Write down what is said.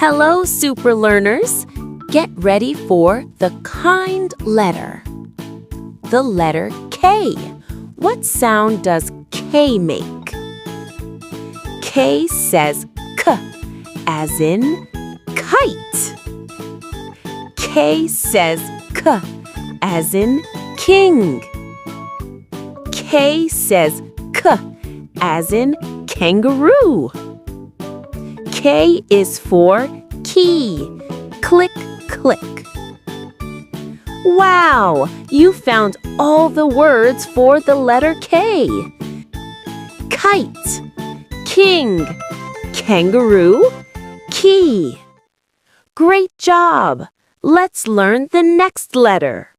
Hello, super learners. Get ready for the kind letter. The letter K. What sound does K make? K says K, as in kite. K says K, as in king. K says K, as in kangaroo. K is for key. Click, click. Wow! You found all the words for the letter K. Kite, king, kangaroo, key. Great job! Let's learn the next letter.